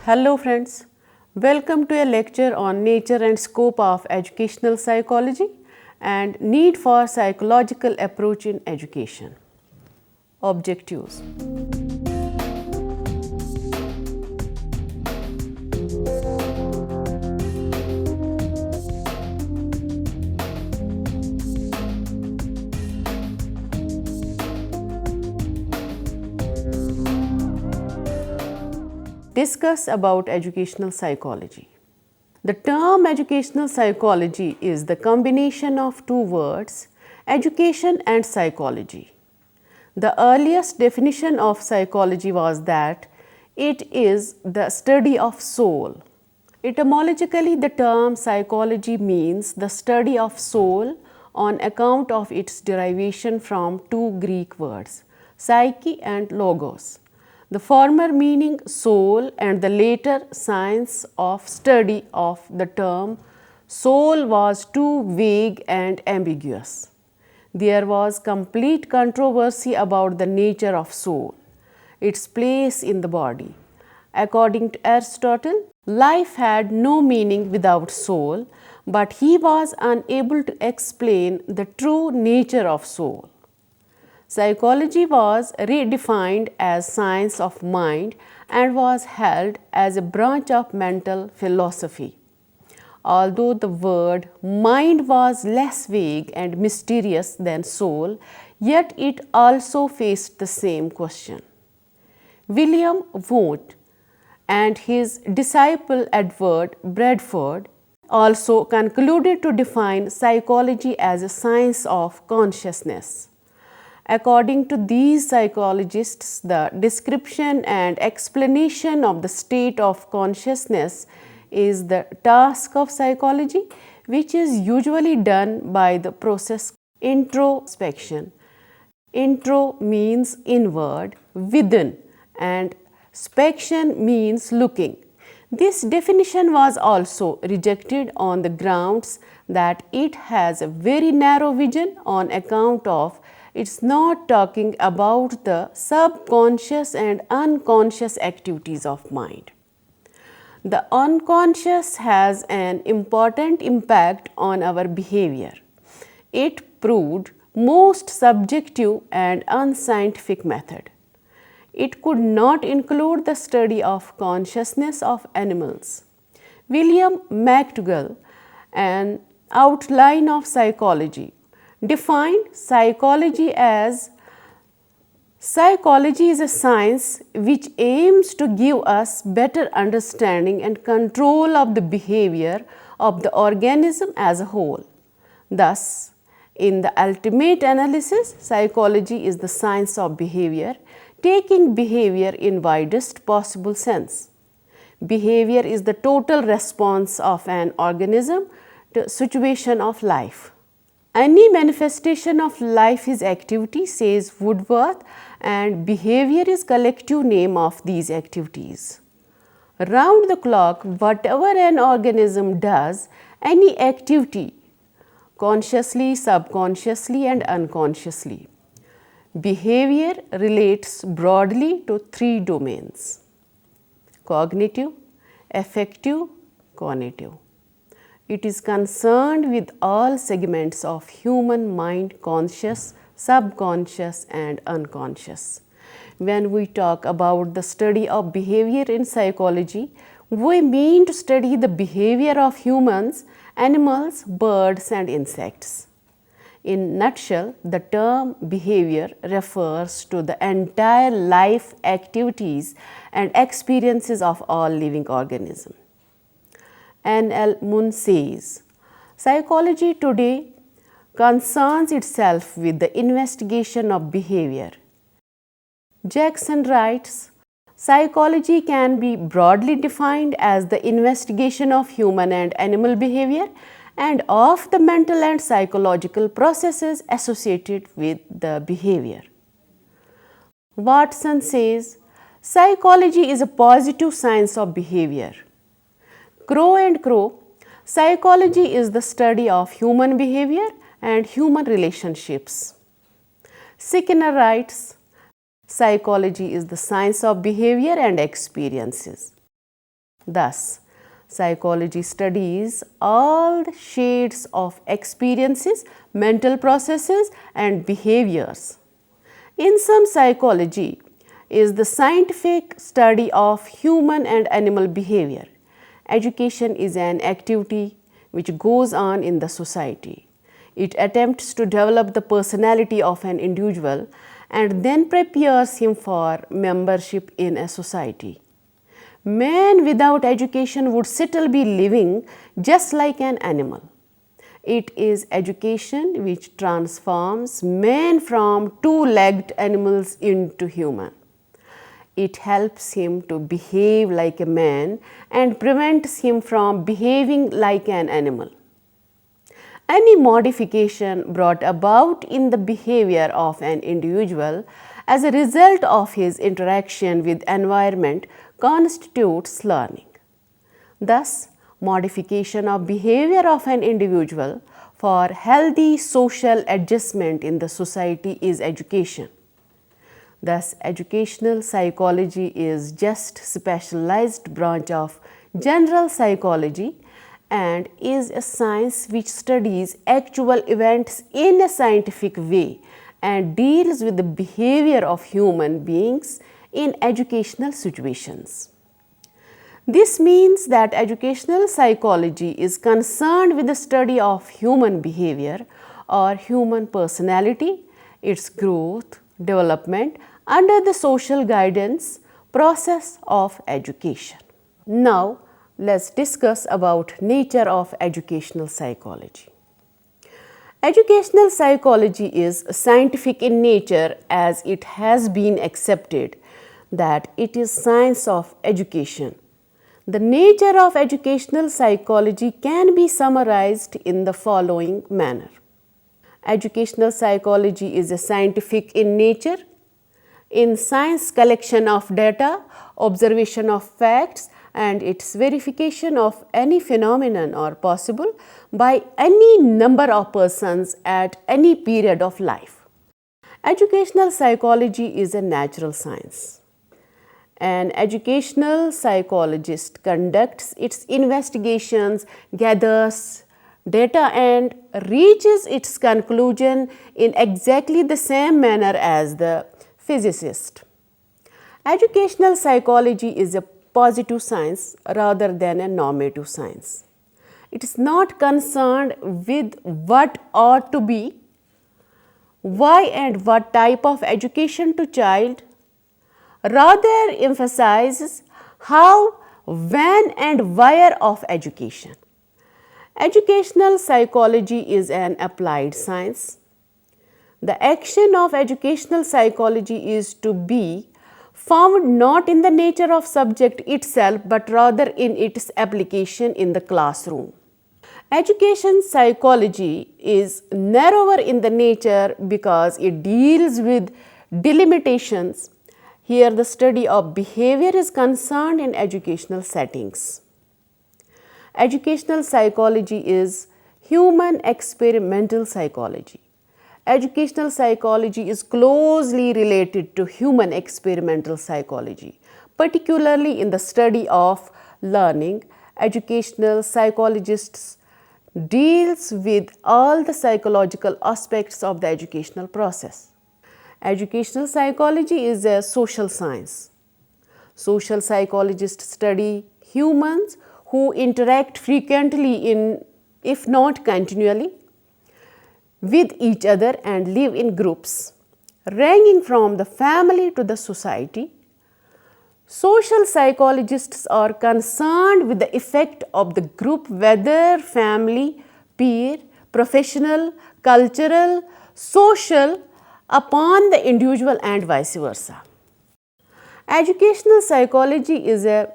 Hello friends, welcome to a lecture on nature and scope of educational psychology and need for psychological approach in education. Objectives. Discuss about educational psychology. The term educational psychology is the combination of two words, education and psychology. The earliest definition of psychology was that it is the study of soul. Etymologically, the term psychology means the study of soul on account of its derivation from two Greek words, psyche and logos. The former meaning soul and the later science of study of the term soul was too vague and ambiguous. There was complete controversy about the nature of soul, its place in the body. According to Aristotle, life had no meaning without soul, but he was unable to explain the true nature of soul. Psychology was redefined as science of mind and was held as a branch of mental philosophy. Although the word mind was less vague and mysterious than soul, yet it also faced the same question. William Wundt and his disciple Edward Bradford also concluded to define psychology as a science of consciousness. According to these psychologists, the description and explanation of the state of consciousness is the task of psychology, which is usually done by the process introspection. Intro means inward, within, and spection means looking. This definition was also rejected on the grounds that it has a very narrow vision on account of it's not talking about the subconscious and unconscious activities of mind. The unconscious has an important impact on our behavior. It proved most subjective and unscientific method. It could not include the study of consciousness of animals. William McDougall, an outline of psychology, defined psychology as psychology is a science which aims to give us better understanding and control of the behavior of the organism as a whole. Thus, in the ultimate analysis, psychology is the science of behavior, taking behavior in widest possible sense. Behavior is the total response of an organism to a situation of life. Any manifestation of life is activity, says Woodworth, and behavior is collective name of these activities. Round the clock, whatever an organism does, any activity, consciously, subconsciously and unconsciously. Behavior relates broadly to three domains: cognitive, affective, conative. It is concerned with all segments of human mind, conscious, subconscious and unconscious. When we talk about the study of behavior in psychology, we mean to study the behavior of humans, animals, birds and insects. In nutshell, the term behavior refers to the entire life activities and experiences of all living organisms. N.L. Moon says, psychology today concerns itself with the investigation of behavior. Jackson writes, psychology can be broadly defined as the investigation of human and animal behavior and of the mental and psychological processes associated with the behavior. Watson says, psychology is a positive science of behavior. Crow and Crow, psychology is the study of human behavior and human relationships. Skinner writes, psychology is the science of behavior and experiences. Thus, psychology studies all the shades of experiences, mental processes, and behaviors. In some, psychology is the scientific study of human and animal behavior. Education is an activity which goes on in the society. It attempts to develop the personality of an individual and then prepares him for membership in a society. Man without education would still be living just like an animal. It is education which transforms man from two-legged animals into human. It helps him to behave like a man and prevents him from behaving like an animal. Any modification brought about in the behavior of an individual as a result of his interaction with environment constitutes learning. Thus, modification of behavior of an individual for healthy social adjustment in the society is education. Thus, educational psychology is just specialized branch of general psychology and is a science which studies actual events in a scientific way and deals with the behavior of human beings in educational situations. This means that educational psychology is concerned with the study of human behavior or human personality, its growth, development under the social guidance process of education. Now, let's discuss about nature of educational psychology. Educational psychology is scientific in nature as it has been accepted that it is science of education. The nature of educational psychology can be summarized in the following manner. Educational psychology is a scientific in nature. In science, collection of data, observation of facts, and its verification of any phenomenon are possible by any number of persons at any period of life. Educational psychology is a natural science. An educational psychologist conducts its investigations, gathers data and reaches its conclusion in exactly the same manner as the physicist. Educational psychology is a positive science rather than a normative science. It is not concerned with what ought to be, why and what type of education to child, rather emphasizes how, when and where of education. Educational psychology is an applied science. The action of educational psychology is to be found not in the nature of subject itself but rather in its application in the classroom. Education psychology is narrower in the nature because it deals with delimitations. Here the study of behavior is concerned in educational settings. Educational psychology is human experimental psychology. Educational psychology is closely related to human experimental psychology, particularly in the study of learning. Educational psychologists deals with all the psychological aspects of the educational process. Educational psychology is a social science. Social psychologists study humans who interact frequently if not continually, with each other and live in groups, ranging from the family to the society. Social psychologists are concerned with the effect of the group, whether family, peer, professional, cultural, social, upon the individual and vice versa. Educational psychology is a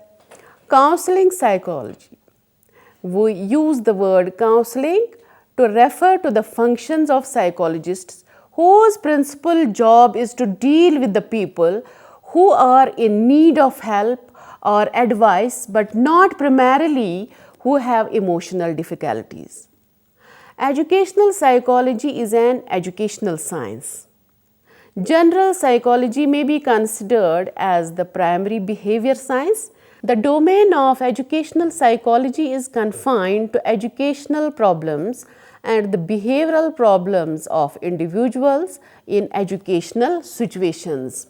counseling psychology. We use the word counseling to refer to the functions of psychologists whose principal job is to deal with the people who are in need of help or advice but not primarily who have emotional difficulties. Educational psychology is an educational science. General psychology may be considered as the primary behavior science. The domain of educational psychology is confined to educational problems and the behavioral problems of individuals in educational situations.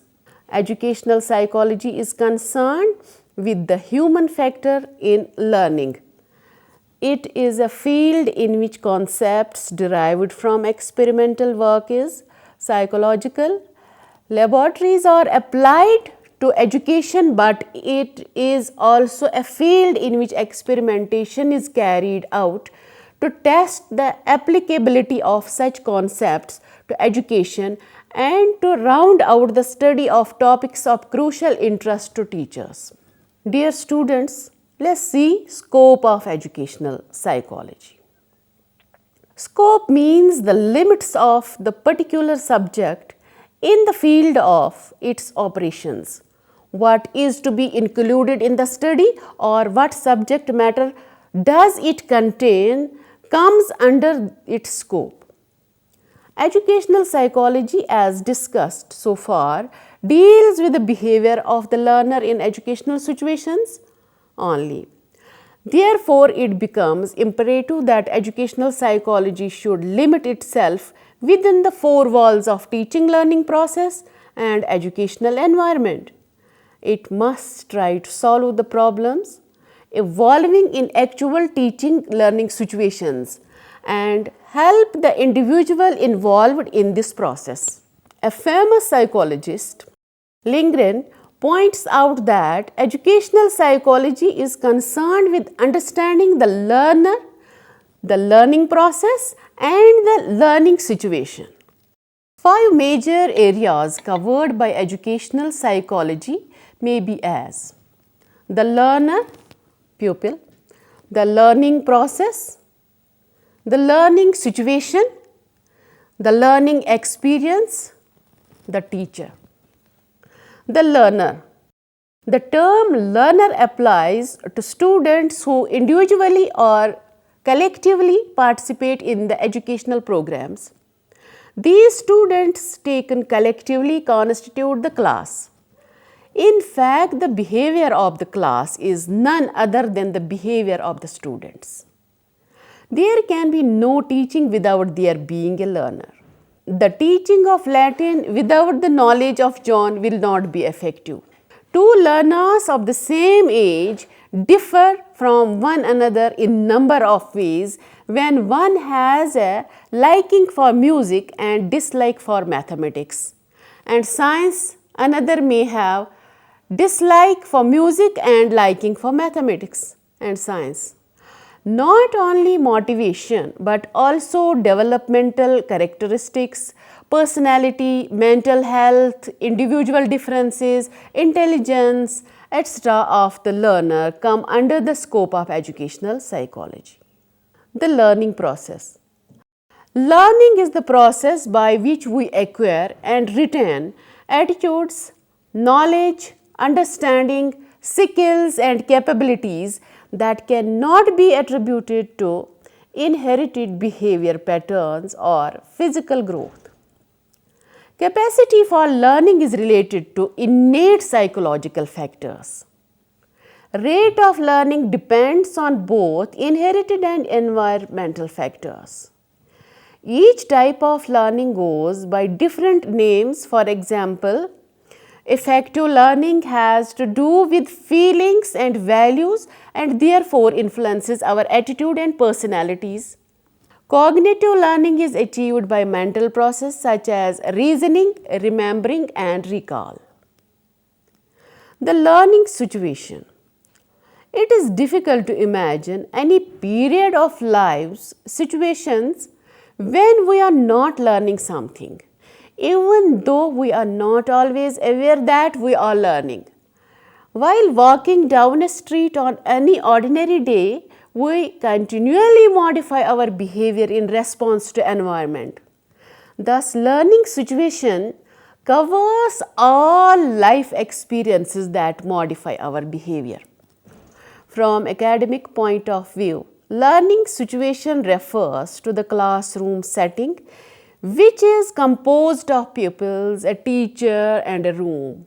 Educational psychology is concerned with the human factor in learning. It is a field in which concepts derived from experimental work is psychological. Laboratories are applied to education, but it is also a field in which experimentation is carried out to test the applicability of such concepts to education and to round out the study of topics of crucial interest to teachers. Dear students, let's see scope of educational psychology. Scope means the limits of the particular subject in the field of its operations. What is to be included in the study or what subject matter does it contain comes under its scope. Educational psychology, as discussed so far, deals with the behavior of the learner in educational situations only. Therefore, it becomes imperative that educational psychology should limit itself within the four walls of teaching learning process and educational environment. It must try to solve the problems evolving in actual teaching learning situations and help the individual involved in this process. A famous psychologist, Lindgren, points out that educational psychology is concerned with understanding the learner, the learning process, and the learning situation. 5 major areas covered by educational psychology may be as the learner, pupil, the learning process, the learning situation, the learning experience, the teacher. The learner. The term learner applies to students who individually or collectively participate in the educational programs. These students taken collectively constitute the class. In fact, the behavior of the class is none other than the behavior of the students. There can be no teaching without there being a learner. The teaching of Latin without the knowledge of John will not be effective. Two learners of the same age differ from one another in number of ways when one has a liking for music and dislike for mathematics, and science, another may have dislike for music and liking for mathematics and science. Not only motivation but also developmental characteristics, personality, mental health, individual differences, intelligence, etc. of the learner come under the scope of educational psychology. The learning process. Learning is the process by which we acquire and retain attitudes, knowledge, understanding, skills and capabilities that cannot be attributed to inherited behavior patterns or physical growth. Capacity for learning is related to innate psychological factors. Rate of learning depends on both inherited and environmental factors. Each type of learning goes by different names. For example, effective learning has to do with feelings and values and therefore influences our attitude and personalities. Cognitive learning is achieved by mental process such as reasoning, remembering and recall. The learning situation. It is difficult to imagine any period of life's situations when we are not learning something, even though we are not always aware that we are learning. While walking down a street on any ordinary day, we continually modify our behavior in response to environment. Thus, learning situation covers all life experiences that modify our behavior. From academic point of view, learning situation refers to the classroom setting, which is composed of pupils, a teacher and a room.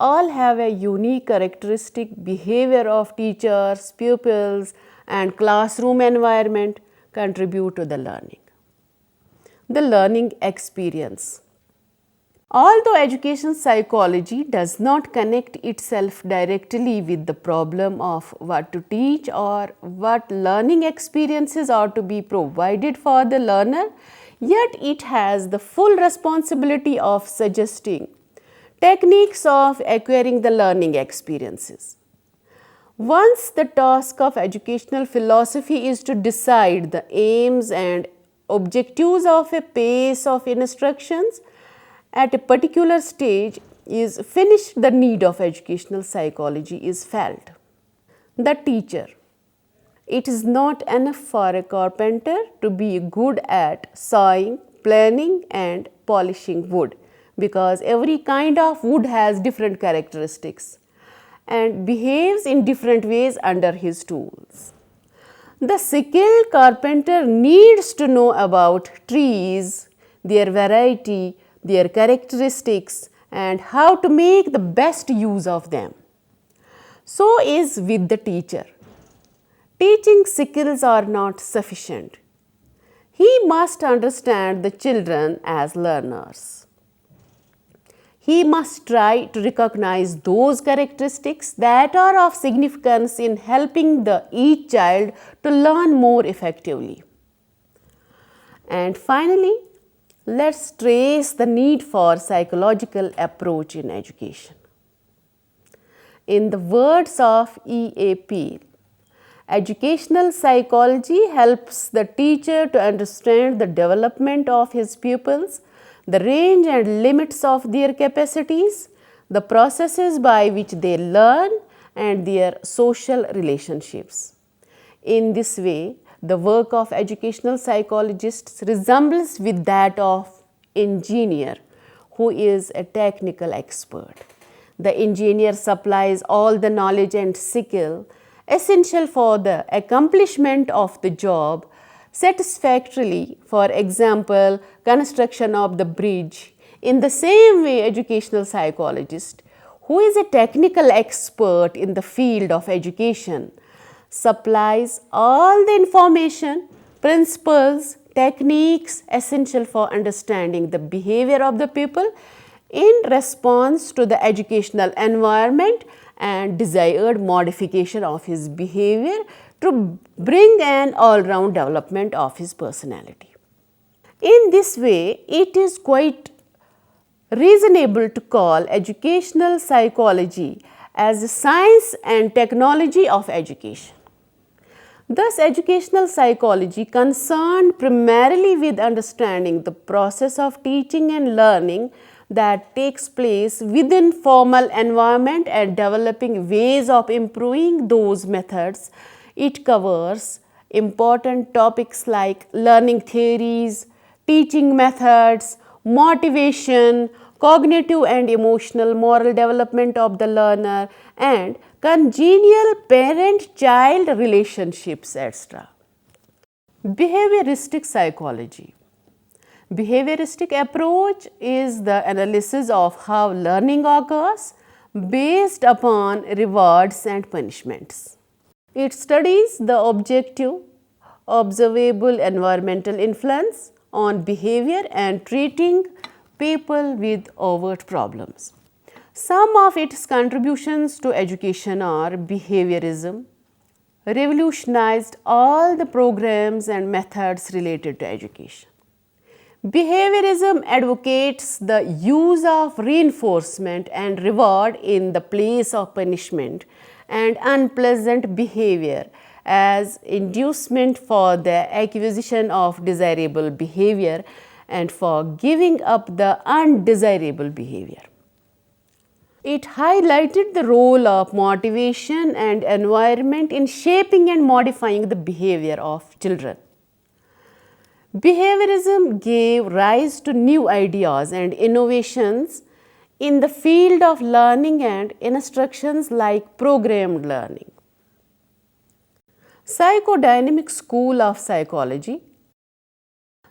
all have a unique characteristic behavior of teachers, pupils, and classroom environment contribute to the learning. The learning experience. Although education psychology does not connect itself directly with the problem of what to teach or what learning experiences are to be provided for the learner, yet it has the full responsibility of suggesting techniques of acquiring the learning experiences. Once the task of educational philosophy is to decide the aims and objectives of a pace of instructions at a particular stage is finished, the need of educational psychology is felt. The teacher. It is not enough for a carpenter to be good at sawing, planing and polishing wood, because every kind of wood has different characteristics and behaves in different ways under his tools. The skilled carpenter needs to know about trees, their variety, their characteristics, and how to make the best use of them. So is with the teacher. Teaching skills are not sufficient. He must understand the children as learners. He must try to recognize those characteristics that are of significance in helping each child to learn more effectively. And finally, let's trace the need for psychological approach in education. In the words of E.A. Peele, educational psychology helps the teacher to understand the development of his pupils, the range and limits of their capacities, the processes by which they learn, and their social relationships. In this way, the work of educational psychologists resembles with that of engineer, who is a technical expert. The engineer supplies all the knowledge and skill essential for the accomplishment of the job satisfactorily, for example, construction of the bridge. In the same way, educational psychologist, who is a technical expert in the field of education, supplies all the information, principles, techniques essential for understanding the behavior of the pupil in response to the educational environment and desired modification of his behavior to bring an all-round development of his personality. In this way, it is quite reasonable to call educational psychology as the science and technology of education. Thus, educational psychology concerned primarily with understanding the process of teaching and learning that takes place within formal environment and developing ways of improving those methods. It covers important topics like learning theories, teaching methods, motivation, cognitive and emotional moral development of the learner, and congenial parent-child relationships, etc. Behavioristic psychology. Behavioristic approach is the analysis of how learning occurs based upon rewards and punishments. It studies the objective, observable environmental influence on behavior and treating people with overt problems. Some of its contributions to education are behaviorism, revolutionized all the programs and methods related to education. Behaviorism advocates the use of reinforcement and reward in the place of punishment and unpleasant behavior as inducement for the acquisition of desirable behavior and for giving up the undesirable behavior. It highlighted the role of motivation and environment in shaping and modifying the behavior of children. Behaviorism gave rise to new ideas and innovations in the field of learning and instructions like programmed learning. Psychodynamic school of psychology.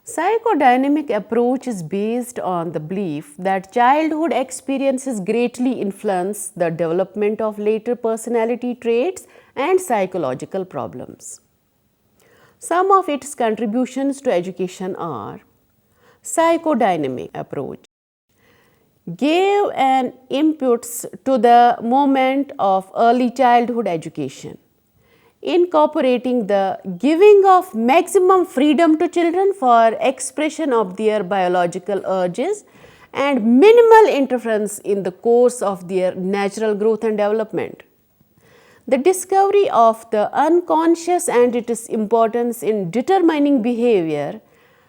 Psychodynamic approach is based on the belief that childhood experiences greatly influence the development of later personality traits and psychological problems. Some of its contributions to education are: psychodynamic approach gave an impetus to the movement of early childhood education, incorporating the giving of maximum freedom to children for expression of their biological urges and minimal interference in the course of their natural growth and development. The discovery of the unconscious and its importance in determining behavior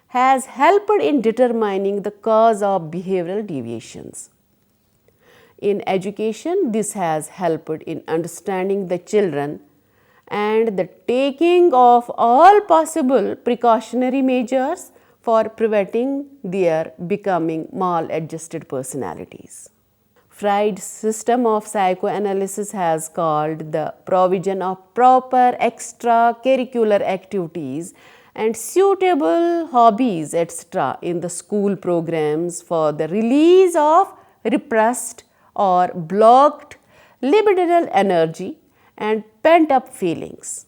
has helped in determining the cause of behavioral deviations. In education, this has helped in understanding the children and the taking of all possible precautionary measures for preventing their becoming maladjusted personalities. Freud's system of psychoanalysis has called the provision of proper extracurricular activities and suitable hobbies, etc., in the school programs for the release of repressed or blocked libidinal energy and pent up feelings.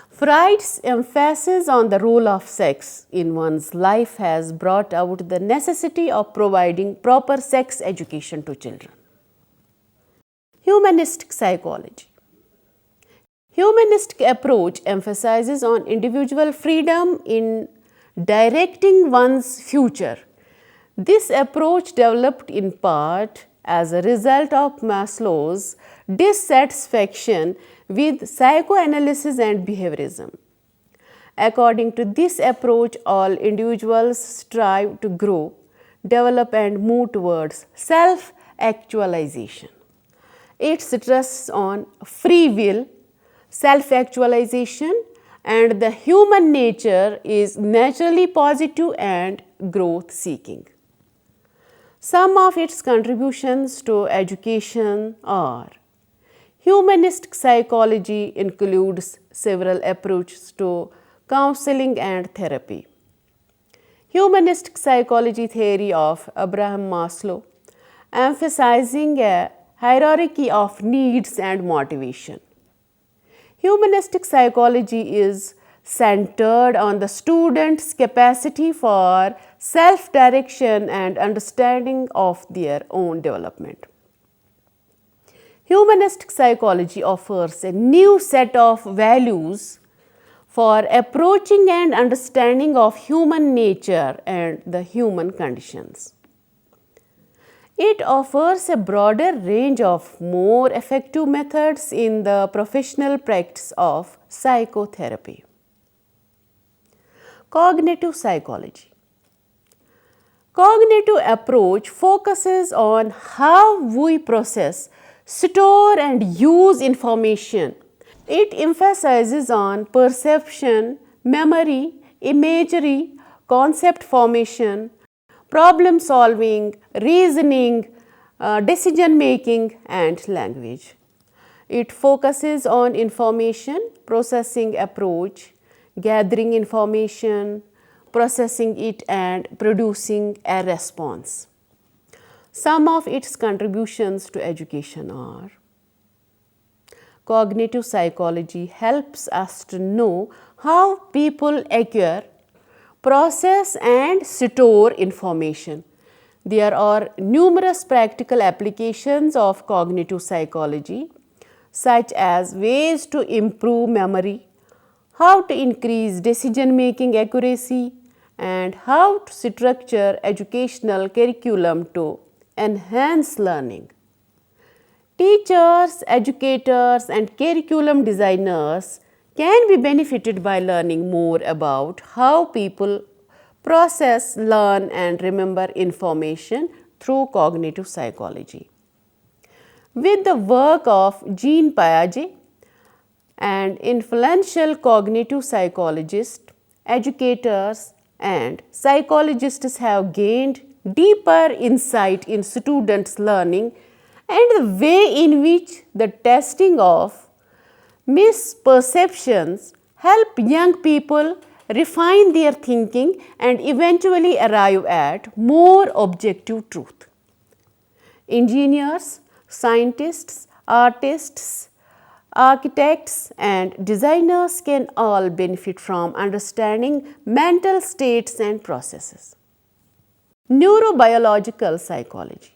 Freud's emphasis on the role of sex in one's life has brought out the necessity of providing proper sex education to children. Humanistic psychology. Humanistic approach emphasizes on individual freedom in directing one's future. This approach developed in part as a result of Maslow's dissatisfaction with psychoanalysis and behaviorism. According to this approach, all individuals strive to grow, develop and move towards self-actualization. It stresses on free will, self-actualization, and the human nature is naturally positive and growth-seeking. Some of its contributions to education are: humanistic psychology includes several approaches to counseling and therapy. Humanistic psychology theory of Abraham Maslow, emphasizing a hierarchy of needs and motivation. Humanistic psychology is centered on the student's capacity for self-direction and understanding of their own development. Humanistic psychology offers a new set of values for approaching and understanding of human nature and the human conditions. It offers a broader range of more effective methods in the professional practice of psychotherapy. Cognitive psychology. Cognitive approach focuses on how we process, store and use information. It emphasizes on perception, memory, imagery, concept formation, problem solving, reasoning, decision making and language. It focuses on information processing approach, gathering information, processing it and producing a response. Some of its contributions to education are: cognitive psychology helps us to know how people acquire, process and store information. There are numerous practical applications of cognitive psychology, such as ways to improve memory, how to increase decision-making accuracy, and how to structure educational curriculum to enhance learning. Teachers, educators, and curriculum designers can be benefited by learning more about how people process, learn, and remember information through cognitive psychology. With the work of Jean Piaget, and influential cognitive psychologists, educators, and psychologists have gained deeper insight in students' learning and the way in which the testing of misperceptions help young people refine their thinking, and eventually arrive at more objective truth. Engineers, scientists, artists, architects, and designers can all benefit from understanding mental states and processes. Neurobiological psychology.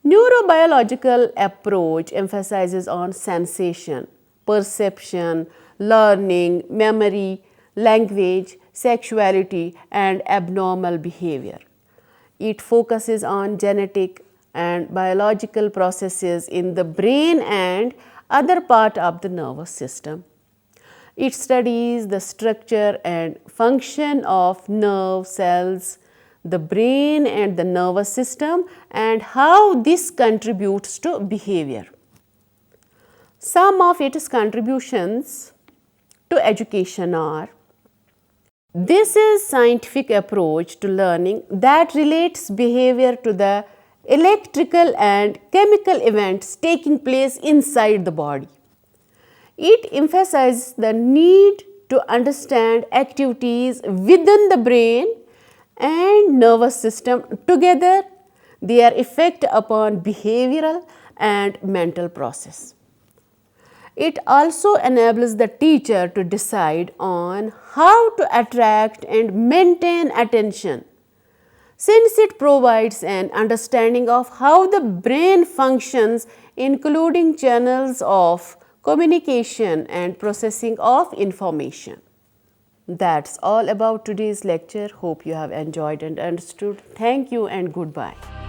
Neurobiological approach emphasizes on sensation, perception, learning, memory, language, sexuality, and abnormal behavior. It focuses on genetic and biological processes in the brain and other part of the nervous system. It studies the structure and function of nerve cells, the brain and the nervous system, and how this contributes to behavior. Some of its contributions to education are: this is scientific approach to learning that relates behavior to the electrical and chemical events taking place inside the body. It emphasizes the need to understand activities within the brain and nervous system together, their effect upon behavioral and mental process. It also enables the teacher to decide on how to attract and maintain attention, since it provides an understanding of how the brain functions, including channels of communication and processing of information. That's all about today's lecture. Hope you have enjoyed and understood. Thank you and goodbye.